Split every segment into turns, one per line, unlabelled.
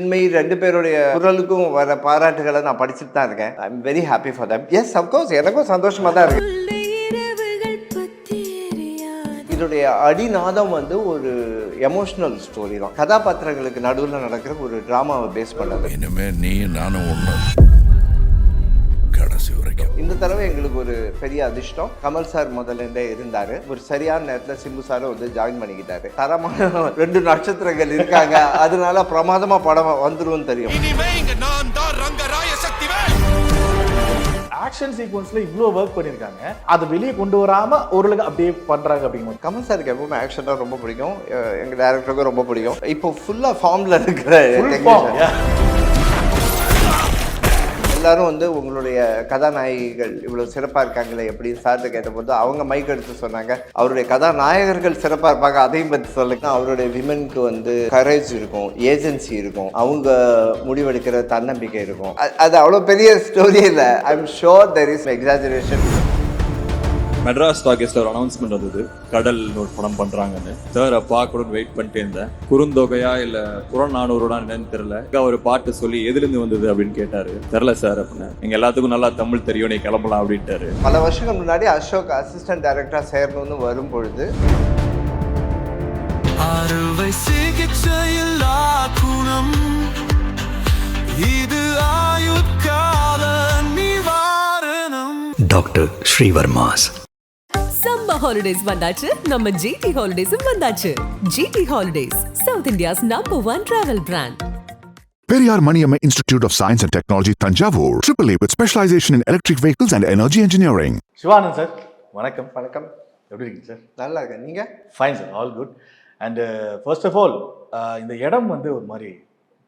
சின்மயி 2 பேருடைய குரலுக்கும் வர பாராட்டுகளை நான் படிச்சுட்டு தான் இருக்கேன். I am very happy for them. Yes of course எனக்கும் சந்தோஷமாக தான் இருக்கு. இதோடைய அடிநாதம் ஒரு எமோஷனல் ஸ்டோரி தான். கதாபாத்திரங்களுக்கு நடுவில் நடக்கிற ஒரு டிராமாவை பேஸ் பண்ணது.
இனிமே நீ நானும் ஒன்று கடைசி வரைக்கும்.
இந்த தடவை எங்களுக்கு ஒரு பெரிய அதிர்ஷ்டம். கமல் சார் முதல்ல இருந்தாரு. ஒரு சரியான நேரத்தில் சிம்பு சாரும் ஜாயின் பண்ணிக்கிட்டாரு. தரமான 2 நட்சத்திரங்கள் இருக்காங்க. அதனால பிரமாதமா படம் வந்துடும் தெரியும்.
ஆக்ஷன் சீக்வன்ஸ்ல இவ்வளோ ஒர்க் பண்ணியிருக்காங்க. அதை வெளியே கொண்டு வராம ஓரளவுக்கு அப்படியே பண்றாங்க அப்படிங்கும்போது
கமல் சாருக்கு எப்பவுமே ஆக்ஷன் தான் ரொம்ப பிடிக்கும். எங்க டைரக்டருக்கும் ரொம்ப பிடிக்கும். இப்போ ஃபுல்லா ஃபார்ம்ல இருக்கிற எல்லாரும் உங்களுடைய கதாநாயகிகள் இவ்வளவு சிறப்பா இருக்காங்களே எப்படின்னு சார்ட்டு கேட்டபோது அவங்க மைக் எடுத்து சொன்னாங்க, அவருடைய கதாநாயகர்கள் சிறப்பா இருப்பாங்க, அதையும் பற்றி சொல்லுங்க. அவருடைய விமனுக்கு கரேஜ் இருக்கும், ஏஜென்சி இருக்கும், அவங்க முடிவெடுக்கிற தன்னம்பிக்கை இருக்கும். அது அவ்வளவு பெரிய ஸ்டோரி இல்லை. I am sure there is exaggeration.
Madras டாக்கீஸ்ல ஒரு அனௌன்ஸ்மெண்ட் வந்தது, கடல் ஒரு படம் பண்றாங்கன்னு. சார் பார்க்கணும்னு வெயிட் பண்ணிட்டே இருந்தேன். குறுந்தொகையா இல்ல புறநானூறுடா என்னன்னு தெரியல. ஒரு பாட்டு சொல்லி எதுல இருந்து வந்தது அப்படின்னு கேட்டாரு. தெரியல சார் அப்படின்னு. எங்க எல்லாத்துக்கும் நல்லா தமிழ் தெரியும், நீ கிளம்பலாம் அப்படின்ட்டாரு.
பல வருஷங்கள் முன்னாடி அசோக் அசிஸ்டன்ட் டைரக்டரா சேரணும்னு வரும் பொழுது
அறுவை சிகிச்சையில் குணம் இது ஆயுட்கால நிவாரணம். டாக்டர் ஸ்ரீவர்மாஸ்.
சம்மர் ஹாலிடேஸ் வந்தாச்சு, நம்ம ஜிடி ஹாலிடேஸும் வந்தாச்சு. GT holidays, south India's #1 travel brand.
Periyar Maniamma Institute of Science and Technology, Tanjavur, AAA with specialization in electric vehicles and energy engineering.
Sivanand sir வணக்கம்.
வணக்கம்.
எப்படி இருக்கீங்க சார்?
நல்லா இருக்கேன். நீங்க?
Fine sir, all good. And first of all இந்த இடம் ஒரு மாதிரி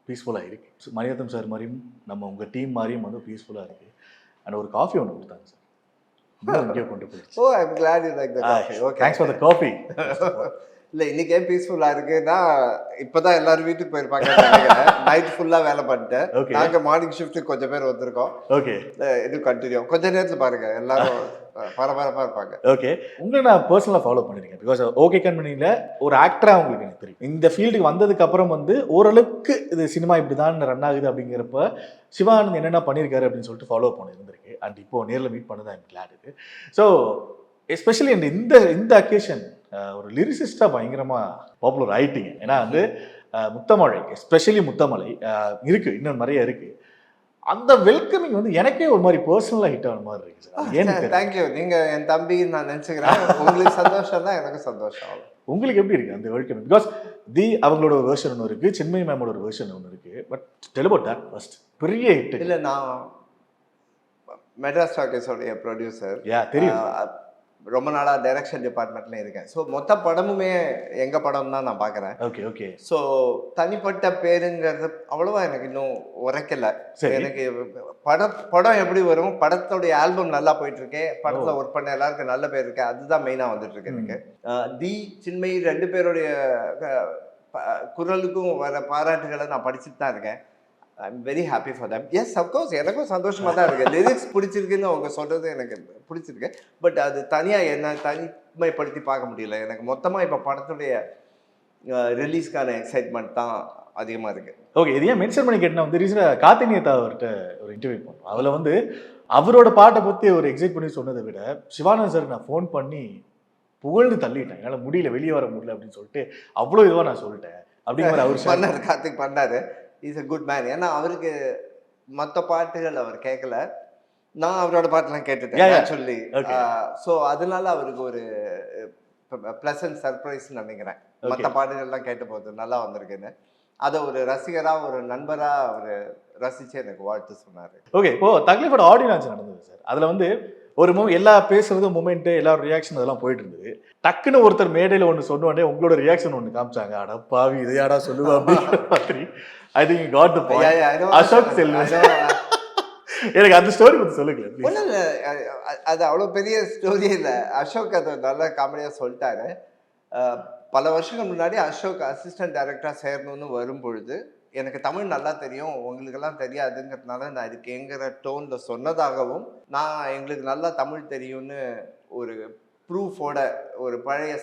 பீஸ்ஃபுல்லாக இருக்கு. மணிரத்னம் சார் மாதிரியும் நம்ம உங்கள் டீம் மாதிரியும் பீஸ்ஃபுல்லாக இருக்கு. அண்ட் ஒரு காஃபி ஒன்று கொடுத்தாங்க சார், இங்கே கொண்டு போயிடுச்சு.
Oh, I am glad you like the coffee. Okay,
thanks for the coffee.
இல்லை இன்னைக்கே பீஸ்ஃபுல்லா இருக்குன்னா இப்போதான் எல்லாரும் வீட்டுக்கு போயிருப்பாங்க. நைட் ஃபுல்லா வேலை பண்ணிட்டேன். நாங்க மார்னிங் ஷிஃப்ட்டுக்கு கொஞ்சம் பேர் வந்திருக்கோம். ஓகே, இது கண்டினியூ. கொஞ்ச நேரத்தில் பாருங்க எல்லாரும் பரபரப்பா இருப்பாங்க.
ஓகே, உங்களை நான் பர்சனலாக ஃபாலோ பண்ணிருக்கேன். பிகாஸ் ஓகே கம்பெனியில் ஒரு ஆக்டரா உங்களுக்கு எனக்கு தெரியும். இந்த ஃபீல்டுக்கு வந்ததுக்கு அப்புறம் ஓரளவுக்கு இது சினிமா இப்படி தான் ரன் ஆகுது அப்படிங்கிறப்ப சிவானந்த் என்னென்ன பண்ணியிருக்காரு அப்படின்னு சொல்லிட்டு ஃபாலோ பண்ணி இருந்திருக்கு. அண்ட் இப்போ நேரில் மீட் பண்ணதான் எனக்கு கிளாட் இது. ஸோ எஸ்பெஷலி இந்த அக்கேஷன் ஒரு லிரிசிஸ்டா பயங்கரமா பாப்புலர் ஆயிட்டீங்க. ஏன்னா முத்தமழை, எஸ்பெஷலி முத்தமழை இருக்கு, இன்னும் நிறைய இருக்கு. அந்த வெல்கமிங் எனக்கே ஒரு மாதிரி பர்சனலா ஹிட் ஆன மாதிரி இருக்கு சார். ஏன்?
தேங்க்யூ. நீங்க என் தம்பி நான் நினைச்சுக்கிறேன். உங்களுக்கு சந்தோஷம் தான், எனக்கு சந்தோஷம்.
உங்களுக்கு எப்படி இருக்கு அந்த வெல்கமிங்? பிகாஸ் அவங்களோட ஒரு வெர்ஷன் ஒன்று இருக்கு, சின்மயி மேமோட ஒரு வெர்ஷன் ஒன்று இருக்கு. But tell about that first. பெரிய ஹிட்
இல்லை. நான் மெட்ராஸ் டாக்கீஸோடைய ப்ரொடியூசர்.
தெரியும்.
ரொம்ப நாளா டைரக்ஷன் டிபார்ட்மெண்ட்ல இருக்கேன். ஸோ மொத்த படமுமே எங்க படம் தான் நான் பார்க்குறேன்.
Okay okay.
ஸோ தனிப்பட்ட பேருங்கிறது அவ்வளவா எனக்கு இன்னும் உரைக்கல. எனக்கு படம் எப்படி வரும், படத்தோடைய ஆல்பம் நல்லா போயிட்டு இருக்கேன், படத்துல ஒர்க் பண்ண எல்லாருக்கும் நல்ல பேர் இருக்கு, அதுதான் மெயினா வந்துட்டு இருக்கு எனக்கு. சின்மயி 2 பேருடைய குரலுக்கும் வர பாராட்டுகளை நான் படிச்சுட்டு தான் இருக்கேன். I am very happy for them. Yes of course எனக்கும் சந்தோஷமாக தான் இருக்குது. லிரிக்ஸ் பிடிச்சிருக்குன்னு அவங்க சொல்கிறது எனக்கு பிடிச்சிருக்கு. பட் அது தனியாக என்ன தனிமைப்படுத்தி பார்க்க முடியல. எனக்கு மொத்தமாக இப்போ படத்துடைய ரிலீஸ்க்கான எக்ஸைட்மெண்ட் தான் அதிகமாக இருக்குது.
ஓகே, இது ஏன் மென்ஷன் பண்ணி கேட்டேன்னா ரீசெண்டாக கார்த்தினியதா அவர்கிட்ட ஒரு இன்டர்வியூ பண்ணோம். அதில் அவரோட பாட்டை பற்றி ஒரு எக்ஸைட் பண்ணி சொன்னதை விட சிவானந்த் சார் நான் ஃபோன் பண்ணி புகழ்ந்து தள்ளிட்டேன். என்னால் முடியல, வெளியே வர முடியல அப்படின்னு சொல்லிட்டு அவ்வளோ இதுவாக நான் சொல்லிட்டேன் அப்படிங்கிற அவர்
பண்ணார். கார்த்திக் பண்ணார். Is a good man. ஏன்னா அவருக்கு மற்ற பாட்டுகள் அவர் கேட்கல, நான் அவரோட பாட்டெல்லாம் கேட்டுட்டேன் ஆக்சுவலி. ஸோ அதனால அவருக்கு ஒரு ப்ளசன்ட் சர்ப்ரைஸ்ன்னு நினைக்கிறேன். மற்ற பாட்டுகள்லாம் கேட்ட போது நல்லா வந்திருக்குன்னு அதை ஒரு ரசிகராக ஒரு நண்பராக அவர் ரசித்து எனக்கு வாழ்த்து சொன்னார்.
ஓகே, இப்போ தக்லீஃபோட ஆடியோ லான்ச் நடந்தது சார். அதில் ஒரு எல்லா பேசுறதும் மூமெண்ட்டு எல்லாரும் ரியாக்ஷன் அதெல்லாம் போயிட்டு இருந்தது. டக்குன்னு ஒருத்தர் மேடையில் ஒன்று சொன்னோடனே உங்களோட ரியாக்ஷன் ஒன்று காமிச்சாங்க. அட பாவி, இது யாரா சொல்லுவா அப்படிங்கிற மாதிரி. I think got the point. Ashok Selvan, எனக்கு அந்த ஸ்டோரி பற்றி சொல்லுங்க.
ஒன்றும் இல்லை, அது அவ்வளோ பெரிய ஸ்டோரியே இல்லை. அசோக் அதை நல்லா காமெடியாக சொல்லிட்டாரு. பல வருஷங்கள் முன்னாடி அசோக் அசிஸ்டன்ட் டைரக்டராக சேரணும்னு வரும் பொழுது எனக்கு தமிழ் நல்லா தெரியும், உங்களுக்கெல்லாம் தெரியாதுங்கிறதுனால நான் இதுக்கு எங்கிற டோனில் சொன்னதாகவும், நான் எங்களுக்கு நல்லா தமிழ் தெரியும்னு ஒரு ப்ரூஃபோட ஒரு பழைய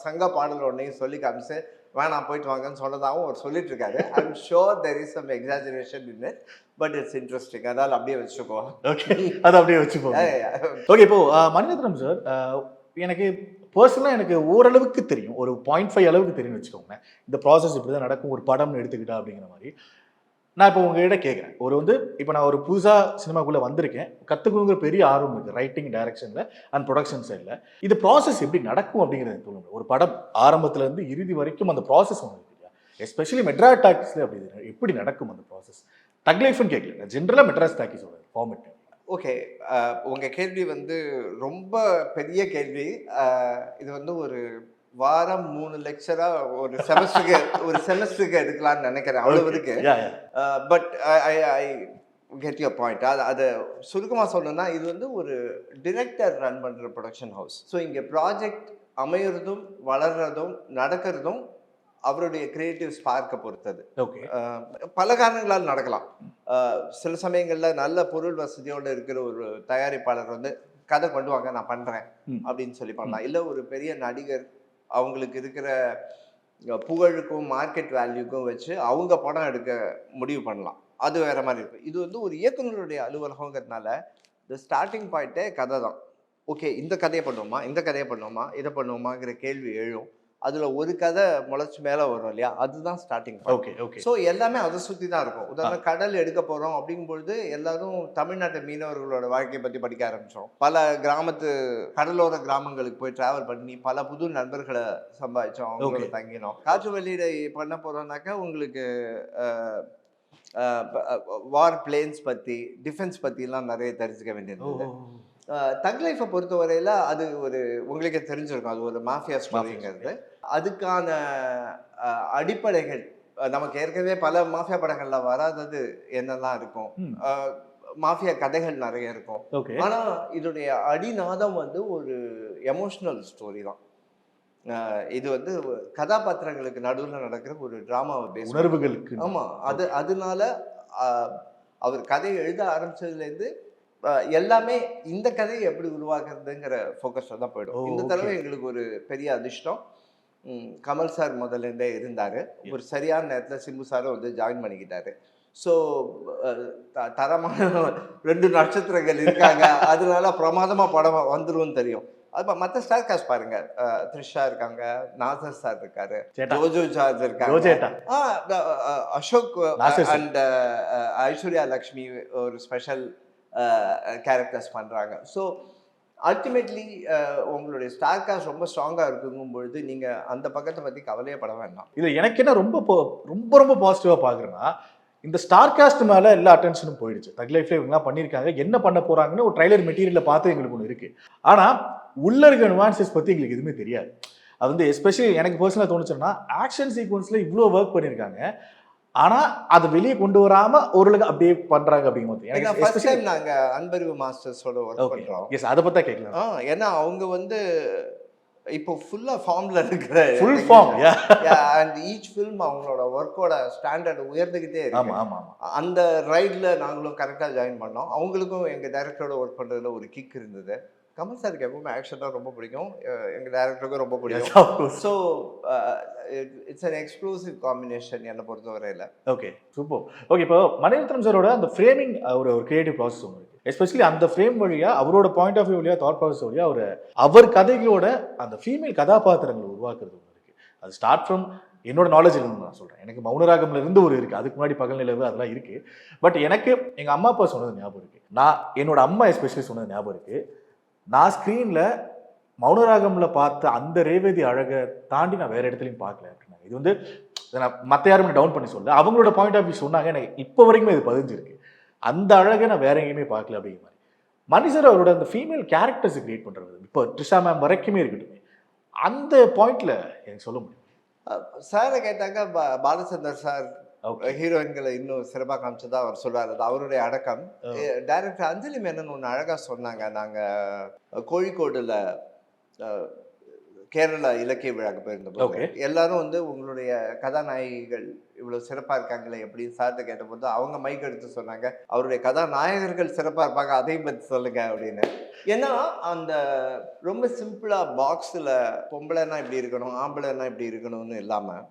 சங்க பாடல் ஒன்றையும் சொல்லி காமிச்சு வேணாம் போயிட்டு வாங்கன்னு சொன்னதாகவும் அவர் சொல்லிட்டு இருக்காரு. I am sure there is some exaggeration in it, but it's interesting. அதனால அப்படியே வச்சுக்கோ.
ஓகே, அதை அப்படியே வச்சுப்போம். ஓகே, இப்போ மணிரத்னம் சார், எனக்கு பர்சனலாக எனக்கு ஓரளவுக்கு தெரியும், ஒரு 0.5 அளவுக்கு தெரியும்னு வச்சுக்கோங்க. இந்த ப்ராசஸ் இப்படி தான் நடக்கும் ஒரு படம்னு எடுத்துக்கிட்டா அப்படிங்கிற மாதிரி. நான் இப்போ உங்ககிட்ட கேட்குறேன், இப்போ நான் ஒரு புதுசாக சினிமாக்குள்ளே வந்திருக்கேன், கற்றுக்கணுங்கிற பெரிய ஆர்வம் இருக்குது ரைட்டிங், டைரக்ஷனில் அண்ட் ப்ரொடக்ஷன் சைடில். இது ப்ராசஸ் எப்படி நடக்கும் அப்படிங்கிறது சொல்லுங்க. ஒரு படம் ஆரம்பத்துலேருந்து இறுதி வரைக்கும் அந்த ப்ராசஸ் ஒன்று இருக்கு இல்லையா? எஸ்பெஷலி மெட்ராஸ் டாக்கீஸில் அப்படி எப்படி நடக்கும் அந்த ப்ராசஸ்? தக் லைஃப்னு கேட்கல, ஜென்ரலாக மெட்ராஸ் டாக்கீஸோட ஃபார்மெட்.
ஓகே, உங்கள் கேள்வி ரொம்ப பெரிய கேள்வி. இது ஒரு வாரம் 3 லெக்சரா ஒரு செமஸ்டருக்கு எடுக்கலாம்னு நினைக்கிறேன். அவ்வளவு இருக்கு. But I get your point. அதை சுருக்கமாக சொல்லணும்னா, இது ஒரு டிரெக்டர் ரன் பண்ணுற ப்ரொடக்ஷன் ஹவுஸ். ஸோ இங்கே ப்ராஜெக்ட் அமையிறதும் வளர்றதும் நடக்கிறதும் அவருடைய கிரியேட்டிவ் ஸ்பார்க்கை பொறுத்தது.
ஓகே,
பல காரணங்களால் நடக்கலாம். சில சமயங்களில் நல்ல பொருள் வசதியோடு இருக்கிற ஒரு தயாரிப்பாளர் கதை கொண்டு வாங்க நான் பண்ணுறேன் அப்படின்னு சொல்லி பண்ணலாம். இல்லை ஒரு பெரிய நடிகர் அவங்களுக்கு இருக்கிற புகழுக்கும் மார்க்கெட் வேல்யூக்கும் வச்சு அவங்க படம் எடுக்க முடிவு பண்ணலாம். அது வேற மாதிரி இருக்கும். இது ஒரு இயக்குநருடைய அலுவலகங்கிறதுனால இந்த ஸ்டார்டிங் பாயிண்ட்டே கதை தான். ஓகே, இந்த கதையை பண்ணுவோமா, இதை பண்ணுவோமாங்கிற கேள்வி எழும். அதில் ஒரு கதை முளைச்சி மேலே வரும் இல்லையா, அதுதான் ஸ்டார்டிங்.
Okay okay.
ஸோ எல்லாமே அதை சுற்றி தான் இருக்கும். உதாரணம் கடல் எடுக்க போகிறோம் அப்படிங்கும்பொழுது எல்லாரும் தமிழ்நாட்டு மீனவர்களோட வாழ்க்கையை பற்றி படிக்க ஆரம்பித்தோம். பல கடலோர கிராமங்களுக்கு போய் ட்ராவல் பண்ணி பல புது நண்பர்களை சம்பாதிச்சோம், அவங்களோட தங்கினோம். காற்று வெளியீடை பண்ண போகிறோம்னாக்கா உங்களுக்கு வார் பிளேன்ஸ் பற்றி, டிஃபென்ஸ் பற்றிலாம் நிறைய தெரிஞ்சுக்க வேண்டியது. தக் லைஃப்பை பொறுத்த வரையில் அது உங்களுக்கே தெரிஞ்சிருக்கும், அது ஒரு மாஃபியா ஸ்டோரிங்கிறது. அதுக்கான அடிப்படைகள் நமக்கு ஏற்கனவே பல மாஃபியா படங்கள்ல வராதது என்னெல்லாம் இருக்கும். மாஃபியா கதைகள் நிறைய இருக்கும். ஆனால் இதோடைய அடிநாதம் ஒரு எமோஷ்னல் ஸ்டோரி தான். இது கதாபாத்திரங்களுக்கு நடுவில் நடக்கிற ஒரு டிராமாவை பேஸ்,
உணர்வுகளுக்கு.
ஆமாம், அதனால அவர் கதையை எழுத ஆரம்பிச்சதுலேருந்து எல்லாமே இந்த கதையை எப்படி உருவாக்குறதுங்கிற ஃபோக்கஸில் தான் போயிடும். இந்த தடவை எங்களுக்கு ஒரு பெரிய அதிர்ஷ்டம். கமல் சார் முதல்லேருந்தே இருந்தார். ஒரு சரியான நேரத்தில் சிம்பு சாரும் ஜாயின் பண்ணிக்கிட்டாரு. ஸோ தரமான 2 நட்சத்திரங்கள் இருக்காங்க. அதனால பிரமாதமாக படம் வந்துடும் தெரியும். அது மற்ற ஸ்டார் காஸ்ட் பாருங்க, த்ரிஷா இருக்காங்க, நாசர் சார் இருக்காரு, ஜோஜோ ஜார்ஜ் இருக்காங்க, அசோக் அண்ட் ஐஸ்வர்யா லக்ஷ்மி ஒரு ஸ்பெஷல் கேரக்டர்ஸ் பண்ணுறாங்க. ஸோ அல்டிமேட்லி உங்களுடைய ஸ்டார் காஸ்ட் ரொம்ப ஸ்ட்ராங்காக இருக்குங்கும் பொழுது நீங்கள் அந்த பக்கத்தை பற்றி கவலையே பட வேண்டாம்.
இல்லை, எனக்கு என்ன ரொம்ப ரொம்ப ரொம்ப பாசிட்டிவாக பார்க்குறேன்னா, இந்த ஸ்டார் காஸ்ட் மேலே எல்லா அட்டென்ஷனும் போயிடுச்சு. தக் லைஃப்ல இவங்கலாம் பண்ணியிருக்காங்க, என்ன பண்ண போகிறாங்கன்னு ஒரு ட்ரைலர் மெட்டீரியலில் பார்த்து எங்களுக்கு ஒன்று இருக்குது. ஆனால் உள்ள இருக்க நியூவான்சஸ் பற்றி எங்களுக்கு எதுவுமே தெரியாது. அது எஸ்பெஷலி எனக்கு பர்சனலாக தோணுச்சுன்னா, ஆக்ஷன் சீக்வன்ஸில் இவ்வளோ ஒர்க் பண்ணியிருக்காங்க, ஆனால் அதை வெளியே கொண்டு வராமல் ஓரளவுக்கு அப்படியே பண்ணுறாங்க அப்படிங்கும்போது
எனக்கு ஃபர்ஸ்ட் டைம் நாங்கள் அன்பறிவு மாஸ்டர்ஸோட ஒர்க் பண்ணுறோம்.
எஸ், அதை பற்றி கேட்கலாம்.
ஏன்னா அவங்க இப்போ ஃபுல்லாக ஃபார்மில் இருக்கிற
full form
and each film அவங்களோட ஒர்க்கோட ஸ்டாண்டர்ட் உயர்ந்துக்கிட்டே இருக்கு.
ஆமாம் ஆமாம்.
அந்த ரைடில் நாங்களும் கரெக்டாக ஜாயின் பண்ணோம். அவங்களுக்கும் எங்கள் டைரக்டரோட ஒர்க் பண்ணுறதுல ஒரு கிக் இருந்தது. கமல் சாருக்கு எப்பவுமே ஆக்ஷன் தான் ரொம்ப பிடிக்கும், எங்கள் டைரக்டருக்கும் ரொம்ப பிடிக்கும். So it's an exclusive combination என்னை பொறுத்தவரையில்.
Okay, super. ஓகே, இப்போ மணிரத்னம் சாரோட அந்த ஃப்ரேமிங் ஒரு கிரியேட்டிவ் ப்ராசஸ் ஒன்று இருக்குது. எஸ்பெஷலி அந்த ஃப்ரேம் வழியாக, அவரோட பாயிண்ட் ஆஃப் வியூ வழியாக, தாட் ப்ராசஸ் வழியாக அவர் கதைகளோட அந்த ஃபீமேல் கதாபாத்திரங்களை உருவாக்குறது ஒன்று இருக்குது. அது ஸ்டார்ட் ஃப்ரம் என்னோட நாலேஜ் இருந்து நான் சொல்கிறேன். எனக்கு மௌனராகம்ல இருந்து இருக்குது, அதுக்கு முன்னாடி பகல் நிலவு அதெல்லாம் இருக்குது. பட் எனக்கு எங்கள் அம்மா அப்பா சொன்னது ஞாபகம் இருக்குது. என்னோட அம்மா எஸ்பெஷலி சொன்னது ஞாபகம் இருக்குது. நான் ஸ்க்ரீனில் மௌனராகம்ல பார்த்த அந்த ரேவதி அழகை தாண்டி நான் வேறு இடத்துலையும் பார்க்கல அப்படின்னாங்க. இது நான் மற்ற யாருமே டவுன் பண்ணி சொல்ல, அவங்களோட பாயிண்ட் ஆஃப் வியூ சொன்னாங்க. எனக்கு இப்போ வரைக்குமே இது பதிஞ்சிருக்கு. அந்த அழகை நான் வேற எங்கேயுமே பார்க்கல அப்படிங்கிற மாதிரி. மணி சார் அவரோட அந்த ஃபீமேல் கேரக்டர்ஸை கிரியேட் பண்ணுறது, இப்போ ட்ரிஷா மேம் வரைக்குமே இருக்கட்டும், அந்த பாயிண்ட்ல எனக்கு சொல்ல முடியும்.
சாரை கேட்டாக்க பாலச்சந்தர் சார் ஹீரோயின்களை இன்னும் சிறப்பாக காமிச்சதா அவர் சொல்றாரு. அது அவருடைய அடக்கம். டைரக்டர் அஞ்சலி மேனன் ஒன்று அழகாக சொன்னாங்க. நாங்கள் கோழிக்கோடுல கேரளா இலக்கிய விழாக்கு போயிருந்தபோது எல்லாரும் உங்களுடைய கதாநாயகிகள் இவ்வளவு சிறப்பா இருக்காங்களே எப்படின்னு சார்ட்ட கேட்டபோது அவங்க மைக் எடுத்து சொன்னாங்க, அவருடைய கதாநாயகர்கள் சிறப்பா இருப்பாங்க, அதையும் பற்றி சொல்லுங்க அப்படின்னு. ஏன்னா அந்த ரொம்ப சிம்பிளாக பாக்ஸில் பொம்பளைன்னா இப்படி இருக்கணும், ஆம்பளைன்னா இப்படி இருக்கணும்னு இல்லாமல்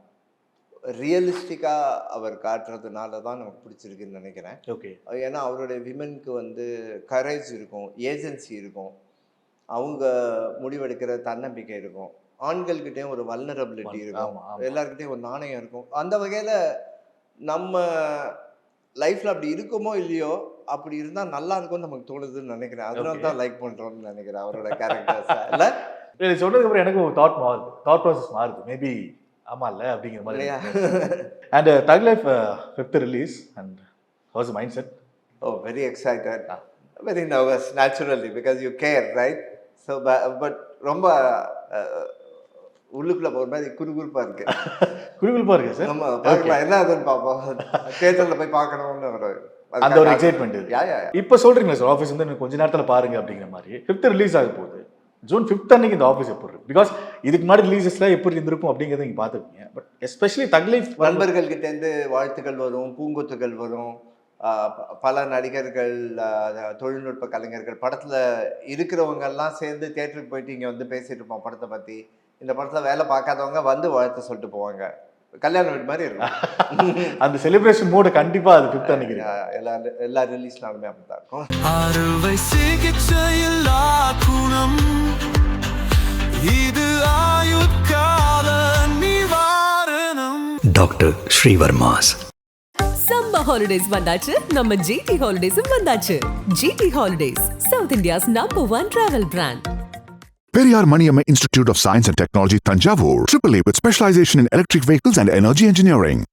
ரியலிஸ்டிக்காக அவர் காட்டுறதுனால தான் நமக்கு பிடிச்சிருக்குன்னு நினைக்கிறேன்.
ஓகே.
ஏன்னா அவருடைய விமனுக்கு வந்து கரேஜ் இருக்கும், ஏஜென்சி இருக்கும், அவங்க முடிவெடுக்கிற தன்னம்பிக்கை இருக்கும். ஆண்கள்கிட்டயும் ஒரு வல்னரபிலிட்டி இருக்கும்,
ஆமா, ஆமா.
எல்லாருக்கிட்டையும் ஒரு நாணயம் இருக்கும். அந்த வகையில் நம்ம லைஃப்பில் அப்படி இருக்குமோ இல்லையோ, அப்படி இருந்தால் நல்லா இருக்கும்னு நமக்கு தோணுதுன்னு நினைக்கிறேன். அதனால தான் லைக் பண்ணுறோம்னு நினைக்கிறேன் அவரோட கேரக்டர்ஸை. இல்லை
இது சொன்னதுக்கு அப்புறம் எனக்கு ஒரு தாட் மாறுது, தாட் ப்ராசஸ் மாறுது. மேபி ஆமா இல்ல அப்படிங்கிற மாதிரி.
இல்லையா?
அண்ட் தக் life 5th release and house mind set?
Oh, very excited. Very nervous, naturally, because you care, right? So, but ரொம்ப உள்ளுக்குள்ள போகிற மாதிரி குறுகுறுப்பாக இருக்கு.
குறுகுறுப்பா இருக்கு சார்.
நம்ம பார்க்கலாம், என்ன அதுன்னு பார்ப்போம். தியேட்டரில் போய் பார்க்கணும்னு
அந்த ஒரு எக்ஸைட்மெண்ட் இது. இப்போ சொல்றீங்களா சார் ஆஃபீஸ் வந்து கொஞ்ச நேரத்தில் பாருங்க அப்படிங்கிற மாதிரி. 5th ரிலீஸ் ஆக போகுது. ஜூன் 5th அன்னைக்கு இந்த ஆஃபீஸ் எப்படி இருக்கு? பிகாஸ் இதுக்கு முன்னாடி ரிலீசஸ்ல எப்படி இருந்திருக்கும் அப்படிங்கிறத நீங்க பார்த்துருக்கீங்க. பட் எஸ்பெஷலி தக் லைஃப்
நண்பர்கள் கிட்டேருந்து வாழ்த்துக்கள் வரும், பூங்கொத்துகள் வரும், பல நடிகர்கள், தொழில்நுட்ப கலைஞர்கள், படத்தில் இருக்கிறவங்க எல்லாம் சேர்ந்து தியேட்டருக்கு போயிட்டு இங்கே வந்து பேசிட்டு இருப்போம் படத்தை பற்றி. இந்த படத்தில் வேலை பார்க்காதவங்க வந்து வாழ்த்து சொல்லிட்டு போவாங்க. கல்யாண வீடு மாதிரி இருக்கும்.
அந்த செலிப்ரேஷன் மோடு கண்டிப்பா அது 5th அன்னைக்கு
எல்லா ரிலீஸ்னாலுமே அப்படிதான் இருக்கும்.
அறுவை சிகிச்சையில்லா குணம் இது ஆயுட்கால நிவாரணம்.
டாக்டர் ஸ்ரீவர்மாஸ்.
சம்மர் ஹாலிடேஸ் வந்தாச்சு, நம்ம ஜிடி ஹாலிடேஸும் வந்தாச்சு. GT holidays, south India's #1 travel brand.
Periyar Maniamma Institute of Science and Technology, Tanjavur, AAA with specialization in electric vehicles and energy engineering.